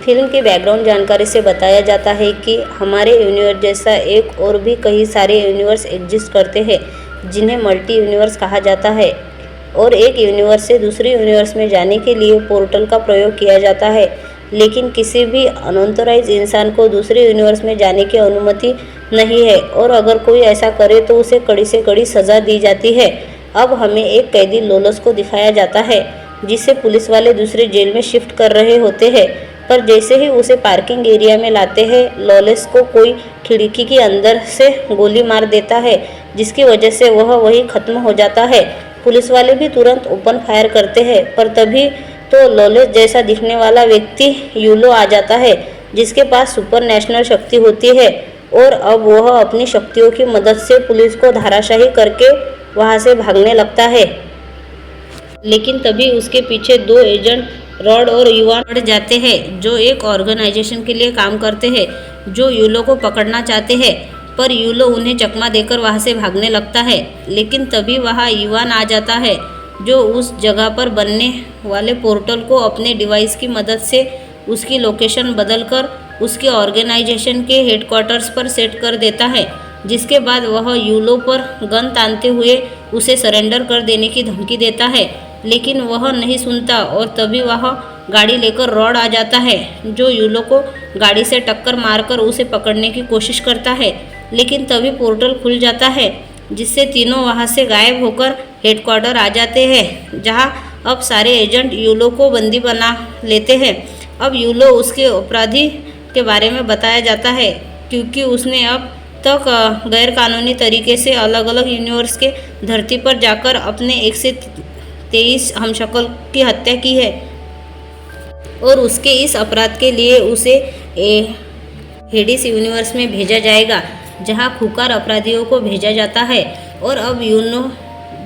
Film की background जानकारी से बताया जाता है कि हमारे यूनिवर्स जैसा एक और भी कई सारे यूनिवर्स एग्जिस्ट करते हैं जिन्हें मल्टी यूनिवर्स कहा जाता है, और एक यूनिवर्स से दूसरे यूनिवर्स में जाने के लिए पोर्टल का प्रयोग किया जाता है। लेकिन किसी भी अनऑथराइज्ड इंसान को दूसरे यूनिवर्स में जाने की अनुमति नहीं है, और अगर कोई ऐसा करे तो उसे कड़ी से कड़ी सज़ा दी जाती है। अब हमें एक कैदी लोलस को दिखाया जाता है जिसे पुलिस वाले दूसरे जेल में शिफ्ट कर रहे होते हैं, पर जैसे ही उसे पार्किंग एरिया में लाते हैं, लोलस को कोई खिड़की के अंदर से गोली मार देता है, जिसकी वजह से वह वहीं ख़त्म हो जाता है। पुलिस वाले भी तुरंत ओपन फायर करते हैं, पर तभी तो लोलस जैसा दिखने वाला व्यक्ति यूलो आ जाता है जिसके पास सुपर नेशनल शक्ति होती है, और अब वह अपनी शक्तियों की मदद से पुलिस को धराशायी करके वहां से भागने लगता है। लेकिन तभी उसके पीछे दो एजेंट रॉड और युवान पड़ जाते हैं जो एक ऑर्गेनाइजेशन के लिए काम करते हैं जो यूलो को पकड़ना चाहते हैं, पर यूलो उन्हें चकमा देकर वहां से भागने लगता है। लेकिन तभी वहां युवान आ जाता है जो उस जगह पर बनने वाले पोर्टल को अपने डिवाइस की मदद से उसकी लोकेशन बदलकर उसके ऑर्गेनाइजेशन के हेडक्वार्टर्स पर सेट कर देता है, जिसके बाद वह यूलो पर गन तानते हुए उसे सरेंडर कर देने की धमकी देता है। लेकिन वह नहीं सुनता, और तभी वह गाड़ी लेकर रॉड आ जाता है जो यूलो को गाड़ी से टक्कर मारकर उसे पकड़ने की कोशिश करता है। लेकिन तभी पोर्टल खुल जाता है जिससे तीनों वहां से गायब होकर हेडक्वार्टर आ जाते हैं, जहां अब सारे एजेंट यूलो को बंदी बना लेते हैं। अब यूलो उसके अपराधी के बारे में बताया जाता है क्योंकि उसने अब तक गैरकानूनी तरीके से अलग अलग यूनिवर्स के धरती पर जाकर अपने 1 से 23 हमशक्ल की हत्या की है, और उसके इस अपराध के लिए उसे हेडिस यूनिवर्स में भेजा जाएगा जहां खुकार अपराधियों को भेजा जाता है। और अब यूनो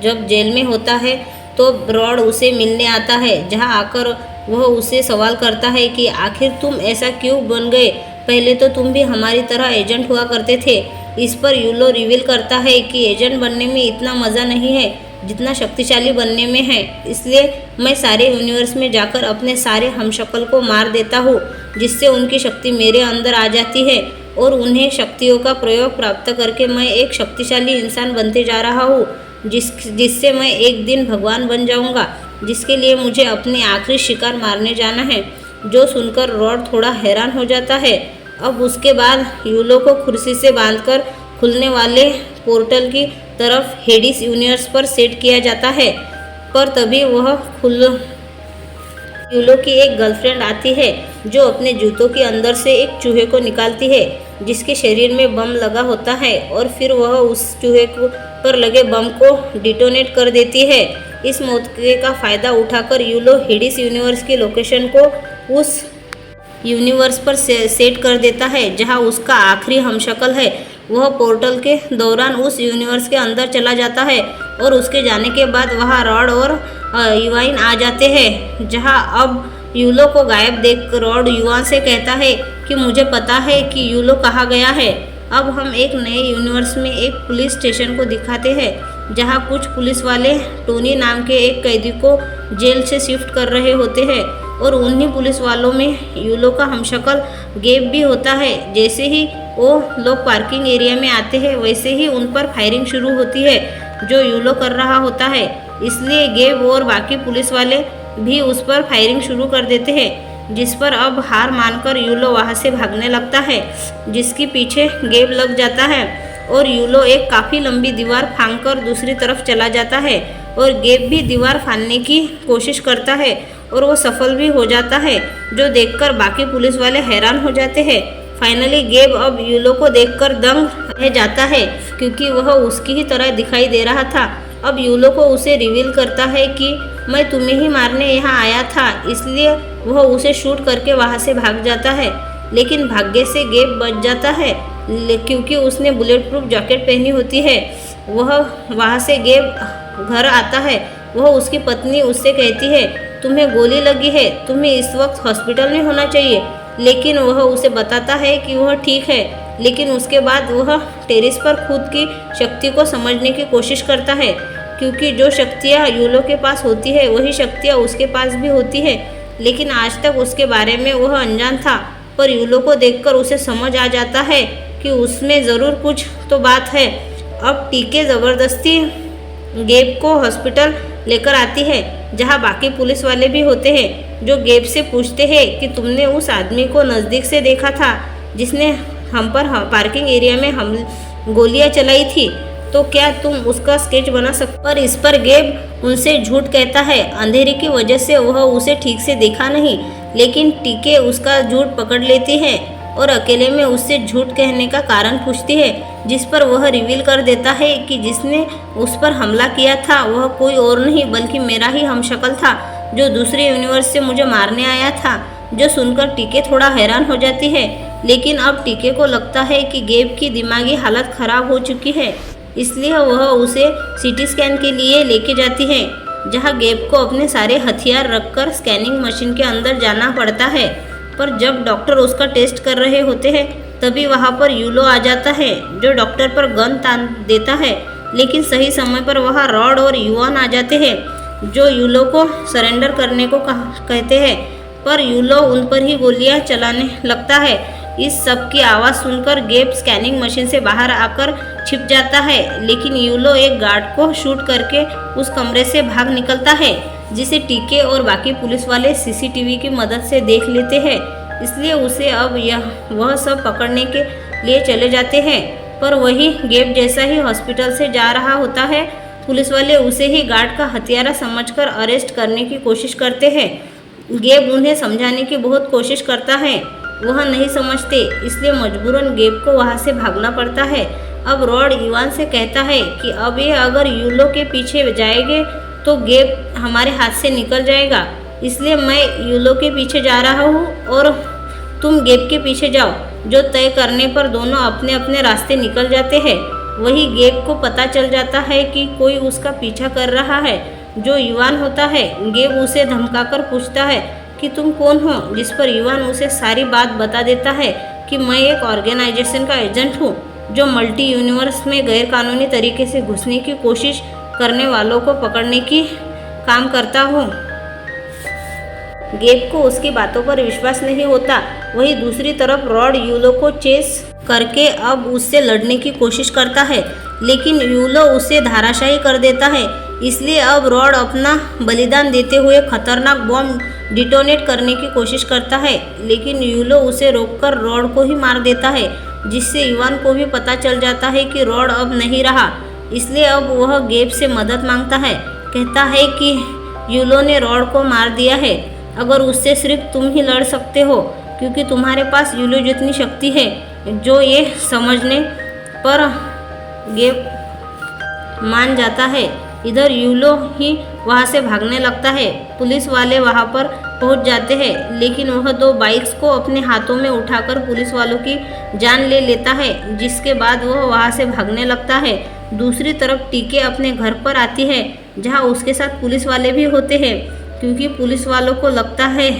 जब जेल में होता है तो रॉड उसे मिलने आता है, जहां आकर वह उससे सवाल करता है कि आखिर तुम ऐसा क्यों बन गए, पहले तो तुम भी हमारी तरह एजेंट हुआ करते थे। इस पर यूलो रिवील करता है कि एजेंट बनने में इतना मज़ा नहीं है जितना शक्तिशाली बनने में है, इसलिए मैं सारे यूनिवर्स में जाकर अपने सारे हमशक्ल को मार देता हूँ, जिससे उनकी शक्ति मेरे अंदर आ जाती है, और उन्हें शक्तियों का प्रयोग प्राप्त करके मैं एक शक्तिशाली इंसान बनते जा रहा हूँ, जिससे मैं एक दिन भगवान बन जाऊँगा, जिसके लिए मुझे अपने आखिरी शिकार मारने जाना है। जो सुनकर रॉड थोड़ा हैरान हो जाता है। अब उसके बाद यूलो को कुर्सी से बांधकर खुलने वाले पोर्टल की तरफ हेडिस यूनिवर्स पर सेट किया जाता है, पर तभी वह यूलो की एक गर्लफ्रेंड आती है जो अपने जूतों के अंदर से एक चूहे को निकालती है जिसके शरीर में बम लगा होता है, और फिर वह उस चूहे पर लगे बम को डिटोनेट कर देती है। इस मौके का फ़ायदा उठाकर यूलो हेडिस यूनिवर्स की लोकेशन को उस यूनिवर्स पर सेट कर देता है जहां उसका आखिरी हमशक्ल है। वह पोर्टल के दौरान उस यूनिवर्स के अंदर चला जाता है, और उसके जाने के बाद वहां रॉड और युवान आ जाते हैं, जहां अब यूलो को गायब देख रॉड युवान से कहता है कि मुझे पता है कि यूलो कहाँ गया है। अब हम एक नए यूनिवर्स में एक पुलिस स्टेशन को दिखाते हैं जहां कुछ पुलिस वाले टोनी नाम के एक कैदी को जेल से शिफ्ट कर रहे होते हैं, और उन्हीं पुलिस वालों में यूलो का हमशक्ल गेब भी होता है। जैसे ही वो लोग पार्किंग एरिया में आते हैं वैसे ही उन पर फायरिंग शुरू होती है जो यूलो कर रहा होता है, इसलिए गेब और बाकी पुलिस वाले भी उस पर फायरिंग शुरू कर देते हैं, जिस पर अब हार मानकर यूलो वहां से भागने लगता है, जिसके पीछे गेब लग जाता है, और यूलो एक काफ़ी लंबी दीवार फांदकर दूसरी तरफ चला जाता है, और गेब भी दीवार फाड़ने की कोशिश करता है और वो सफल भी हो जाता है, जो देखकर बाकी पुलिस वाले हैरान हो जाते हैं। फाइनली गेब अब यूलो को देखकर दंग रह जाता है क्योंकि वह उसकी ही तरह दिखाई दे रहा था। अब यूलो को उसे रिवील करता है कि मैं तुम्हें ही मारने यहाँ आया था, इसलिए वह उसे शूट करके वहाँ से भाग जाता है। लेकिन भाग्य से गेब बच जाता है क्योंकि उसने बुलेट प्रूफ जैकेट पहनी होती है। वह वहाँ से गेब घर आता है। वह उसकी पत्नी उससे कहती है तुम्हें गोली लगी है, तुम्हें इस वक्त हॉस्पिटल में होना चाहिए, लेकिन वह उसे बताता है कि वह ठीक है। लेकिन उसके बाद वह टेरेस पर खुद की शक्ति को समझने की कोशिश करता है क्योंकि जो शक्तियाँ यूलो के पास होती है वही शक्तियाँ उसके पास भी होती है। लेकिन आज तक उसके बारे में वह अनजान था। पर यूलो को देखकर उसे समझ आ जाता है कि उसमें ज़रूर कुछ तो बात है। अब टीके ज़बरदस्ती गेब को हॉस्पिटल लेकर आती है, जहां बाकी पुलिस वाले भी होते हैं, जो गेब से पूछते हैं कि तुमने उस आदमी को नज़दीक से देखा था जिसने हम पर पार्किंग एरिया में हम गोलियां चलाई थी, तो क्या तुम उसका स्केच बना सकते? पर इस पर गेब उनसे झूठ कहता है। अंधेरे की वजह से वह उसे ठीक से देखा नहीं, लेकिन टीके उसका झूठ पकड़ लेती है और अकेले में उससे झूठ कहने का कारण पूछती है, जिस पर वह रिवील कर देता है कि जिसने उस पर हमला किया था वह कोई और नहीं बल्कि मेरा ही हमशक्ल था, जो दूसरे यूनिवर्स से मुझे मारने आया था। जो सुनकर टीके थोड़ा हैरान हो जाती है, लेकिन अब टीके को लगता है कि गेब की दिमागी हालत खराब हो चुकी है, इसलिए वह उसे सीटी स्कैन के लिए लेके जाती है, जहां गेब को अपने सारे हथियार रखकर स्कैनिंग मशीन के अंदर जाना पड़ता है। पर जब डॉक्टर उसका टेस्ट कर रहे होते हैं, तभी वहां पर यूलो आ जाता है, जो डॉक्टर पर गन तान देता है, लेकिन सही समय पर वहां रॉड और युवान आ जाते हैं, जो यूलो को सरेंडर करने को कहते हैं। पर यूलो उन पर ही गोलियां चलाने लगता है। इस सब की आवाज़ सुनकर गेब स्कैनिंग मशीन से बाहर आकर छिप जाता है, लेकिन यूलो एक गार्ड को शूट करके उस कमरे से भाग निकलता है, जिसे टीके और बाकी पुलिस वाले सीसीटीवी की मदद से देख लेते हैं। इसलिए उसे अब वह सब पकड़ने के लिए चले जाते हैं। पर वही गेब जैसा ही हॉस्पिटल से जा रहा होता है, पुलिस वाले उसे ही गार्ड का हथियारा समझकर अरेस्ट करने की कोशिश करते हैं। गेब उन्हें समझाने की बहुत कोशिश करता है, वह नहीं समझते, इसलिए मजबूरन गेब को वहां से भागना पड़ता है। अब रॉड इवान से कहता है कि अब ये अगर यूलो के पीछे जाएंगे तो गेब हमारे हाथ से निकल जाएगा, इसलिए मैं यूलो के पीछे जा रहा हूँ और तुम गेब के पीछे जाओ। जो तय करने पर दोनों अपने अपने रास्ते निकल जाते हैं। वही गेब को पता चल जाता है कि कोई उसका पीछा कर रहा है, जो इवान होता है। गेब उसे धमकाकर पूछता है कि तुम कौन हो, जिस पर इवान उसे सारी बात बता देता है कि मैं एक ऑर्गेनाइजेशन का एजेंट हूँ, जो मल्टी यूनिवर्स में गैरकानूनी तरीके से घुसने की कोशिश करने वालों को पकड़ने की काम करता हूँ। गेब को उसकी बातों पर विश्वास नहीं होता। वही दूसरी तरफ रॉड यूलो को चेस करके अब उससे लड़ने की कोशिश करता है, लेकिन यूलो उसे धाराशायी कर देता है। इसलिए अब रॉड अपना बलिदान देते हुए खतरनाक बॉम्ब डिटोनेट करने की कोशिश करता है, लेकिन यूलो उसे रोककर रॉड को ही मार देता है, जिससे इवान को भी पता चल जाता है कि रॉड अब नहीं रहा। इसलिए अब वह गेब से मदद मांगता है, कहता है कि यूलो ने रॉड को मार दिया है, अगर उससे सिर्फ तुम ही लड़ सकते हो, क्योंकि तुम्हारे पास यूलो जितनी शक्ति है। जो ये समझने पर गेब मान जाता है। इधर यूलो ही वहाँ से भागने लगता है। पुलिस वाले वहाँ पर पहुँच जाते हैं, लेकिन वह 2 बाइक्स को अपने हाथों में उठाकर पुलिस वालों की जान ले लेता है, जिसके बाद वह वहाँ से भागने लगता है। दूसरी तरफ टीके अपने घर पर आती है, जहाँ उसके साथ पुलिस वाले भी होते हैं, क्योंकि पुलिस वालों को लगता है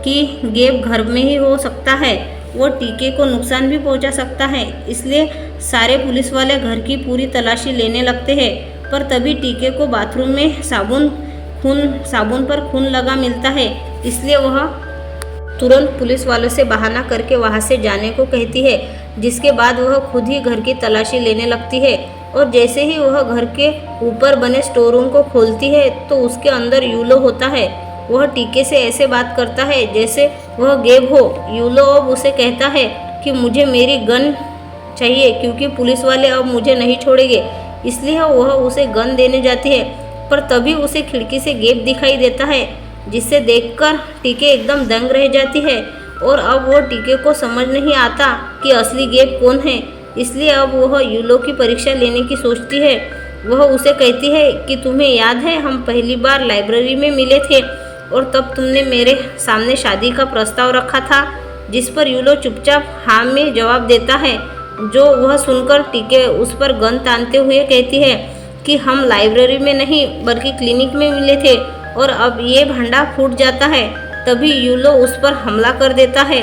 कि गेब घर में ही हो सकता है, वो टीके को नुकसान भी पहुंचा सकता है। इसलिए सारे पुलिस वाले घर की पूरी तलाशी लेने लगते हैं। पर तभी टीके को बाथरूम में साबुन पर खून लगा मिलता है, इसलिए वह तुरंत पुलिस वालों से बहाना करके वहां से जाने को कहती है, जिसके बाद वह खुद ही घर की तलाशी लेने लगती है। और जैसे ही वह घर के ऊपर बने स्टोर रूम को खोलती है, तो उसके अंदर यूलो होता है। वह टीके से ऐसे बात करता है जैसे वह गेब हो। यूलो अब उसे कहता है कि मुझे मेरी गन चाहिए, क्योंकि पुलिस वाले अब मुझे नहीं छोड़ेंगे। इसलिए वह उसे गन देने जाती है, पर तभी उसे खिड़की से गेब दिखाई देता है, जिसे देखकर टीके एकदम दंग रह जाती है। और अब वो टीके को समझ नहीं आता कि असली गेब कौन है, इसलिए अब वह यूलो की परीक्षा लेने की सोचती है। वह उसे कहती है कि तुम्हें याद है हम पहली बार लाइब्रेरी में मिले थे और तब तुमने मेरे सामने शादी का प्रस्ताव रखा था, जिस पर यूलो चुपचाप हाँ में जवाब देता है। जो वह सुनकर टीके उस पर गन तानते हुए कहती है कि हम लाइब्रेरी में नहीं बल्कि क्लिनिक में मिले थे और अब ये भांडा फूट जाता है। तभी यूलो उस पर हमला कर देता है।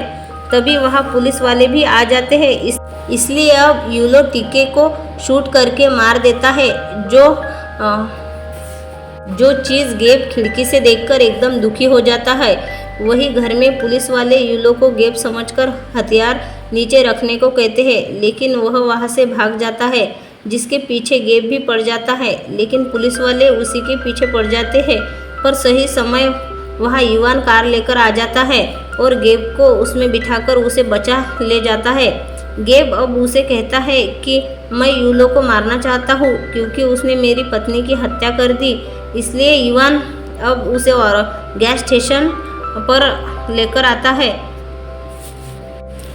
तभी वहाँ पुलिस वाले भी आ जाते हैं, इसलिए अब यूलो टीके को शूट करके मार देता है। जो चीज़ गेब खिड़की से देखकर एकदम दुखी हो जाता है। वही घर में पुलिस वाले यूलो को गेब समझकर हथियार नीचे रखने को कहते हैं, लेकिन वह वहां से भाग जाता है, जिसके पीछे गेब भी पड़ जाता है। लेकिन पुलिस वाले उसी के पीछे पड़ जाते हैं, पर सही समय वहां इवान कार लेकर आ जाता है और गेब को उसमें बिठाकर उसे बचा ले जाता है। गेब अब उसे कहता है कि मैं यूलो को मारना चाहता हूँ क्योंकि उसने मेरी पत्नी की हत्या कर दी। इसलिए इवान अब उसे और गैस स्टेशन पर लेकर आता है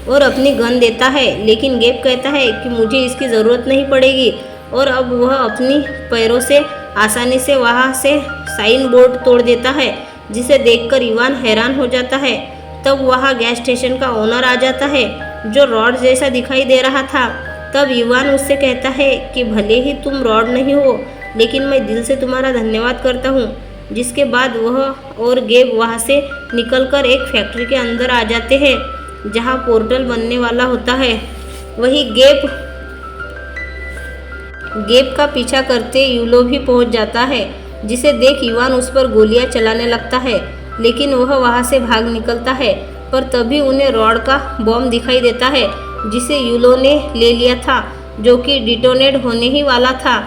और अपनी गन देता है, लेकिन गेब कहता है कि मुझे इसकी ज़रूरत नहीं पड़ेगी और अब वह अपनी पैरों से आसानी से वहां से साइन बोर्ड तोड़ देता है, जिसे देखकर इवान हैरान हो जाता है। तब वहां गैस स्टेशन का ओनर आ जाता है, जो रॉड जैसा दिखाई दे रहा था। तब इवान उससे कहता है कि भले ही तुम रॉड नहीं हो, लेकिन मैं दिल से तुम्हारा धन्यवाद करता हूँ। जिसके बाद वह और गेब वहां से निकलकर एक फैक्ट्री के अंदर आ जाते हैं, जहां पोर्टल बनने वाला होता है। वही गेब का पीछा करते यूलो भी पहुंच जाता है, जिसे देख इवान उस पर गोलियां चलाने लगता है, लेकिन वह वहां से भाग निकलता है। पर तभी उन्हें रॉड का बॉम्ब दिखाई देता है, जिसे यूलो ने ले लिया था, जो कि डिटोनेट होने ही वाला था।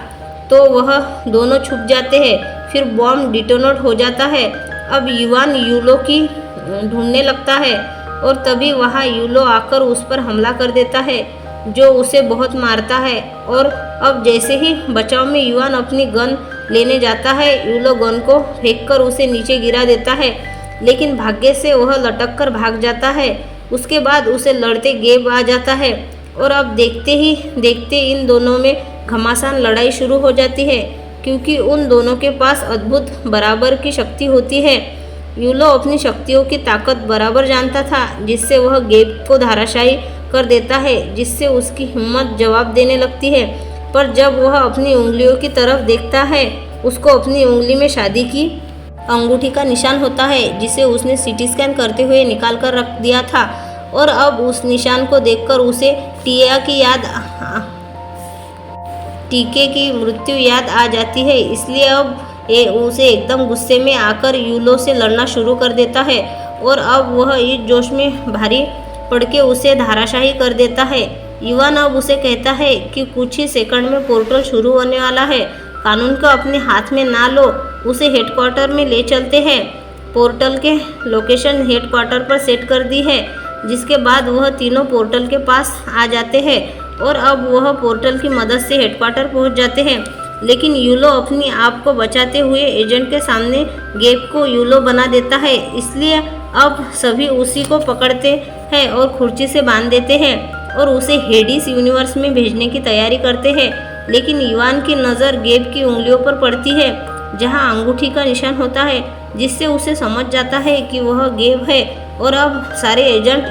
तो वह दोनों छुप जाते हैं। फिर बॉम्ब डिटोनेट हो जाता है। अब इवान यूलो की ढूंढने लगता है और तभी वहां यूलो आकर उस पर हमला कर देता है, जो उसे बहुत मारता है। और अब जैसे ही बचाव में इवान अपनी गन लेने जाता है, यूलो गन को फेंककर उसे नीचे गिरा देता है, लेकिन भाग्य से वह लटक कर भाग जाता है। उसके बाद उसे लड़ते गेब आ जाता है और अब देखते ही देखते इन दोनों में घमासान लड़ाई शुरू हो जाती है, क्योंकि उन दोनों के पास अद्भुत बराबर की शक्ति होती है। यूलो अपनी शक्तियों की ताकत बराबर जानता था, जिससे वह गेब को धराशायी कर देता है, जिससे उसकी हिम्मत जवाब देने लगती है। पर जब वह अपनी उंगलियों की तरफ देखता है, उसको अपनी उंगली में शादी की अंगूठी का निशान होता है, जिसे उसने सीटी स्कैन करते हुए निकाल कर रख दिया था। और अब उस निशान को देखकर उसे टीके की मृत्यु याद आ जाती है। इसलिए अब उसे एकदम गुस्से में आकर यूलो से लड़ना शुरू कर देता है और अब वह इस जोश में भारी पड़ के उसे धराशायी कर देता है। इवान अब उसे कहता है कि कुछ ही सेकंड में पोर्टल शुरू होने वाला है, कानून को अपने हाथ में ना लो। उसे हेडक्वार्टर में ले चलते हैं। पोर्टल के लोकेशन हेडक्वार्टर पर सेट कर दी है, जिसके बाद वह तीनों पोर्टल के पास आ जाते हैं और अब वह पोर्टल की मदद से हेडक्वार्टर पहुंच जाते हैं। लेकिन यूलो अपनी आप को बचाते हुए एजेंट के सामने गेब को यूलो बना देता है। इसलिए अब सभी उसी को पकड़ते हैं और कुर्सी से बांध देते हैं और उसे हेडिस यूनिवर्स में भेजने की तैयारी करते हैं। लेकिन इवान की नज़र गेब की उंगलियों पर पड़ती है, जहां अंगूठी का निशान होता है, जिससे उसे समझ जाता है कि वह गेब है। और अब सारे एजेंट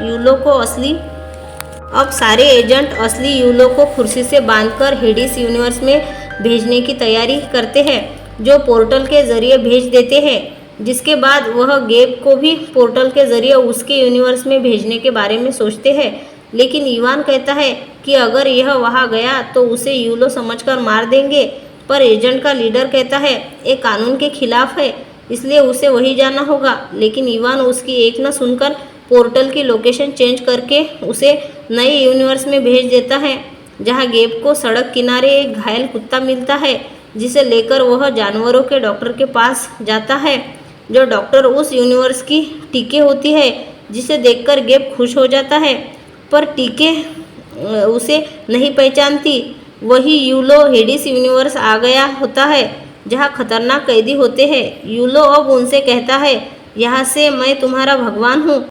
असली यूलो को कुर्सी से बांधकर हेडिस यूनिवर्स में भेजने की तैयारी करते हैं, जो पोर्टल के जरिए भेज देते हैं। जिसके बाद वह गेब को भी पोर्टल के जरिए उसके यूनिवर्स में भेजने के बारे में सोचते हैं। लेकिन इवान कहता है कि अगर यह वहां गया तो उसे यूलो समझकर मार देंगे। पर एजेंट का लीडर कहता है ये कानून के खिलाफ है, इसलिए उसे वही जाना होगा। लेकिन इवान उसकी एक न सुनकर पोर्टल की लोकेशन चेंज करके उसे नए यूनिवर्स में भेज देता है, जहां गेब को सड़क किनारे एक घायल कुत्ता मिलता है, जिसे लेकर वह जानवरों के डॉक्टर के पास जाता है। जो डॉक्टर उस यूनिवर्स की टीके होती है, जिसे देखकर गेब खुश हो जाता है, पर टीके उसे नहीं पहचानती। वही यूलो हेडिस यूनिवर्स आ गया होता है, जहां खतरनाक कैदी होते हैं। यूलो अब उनसे कहता है यहाँ से मैं तुम्हारा भगवान हूँ।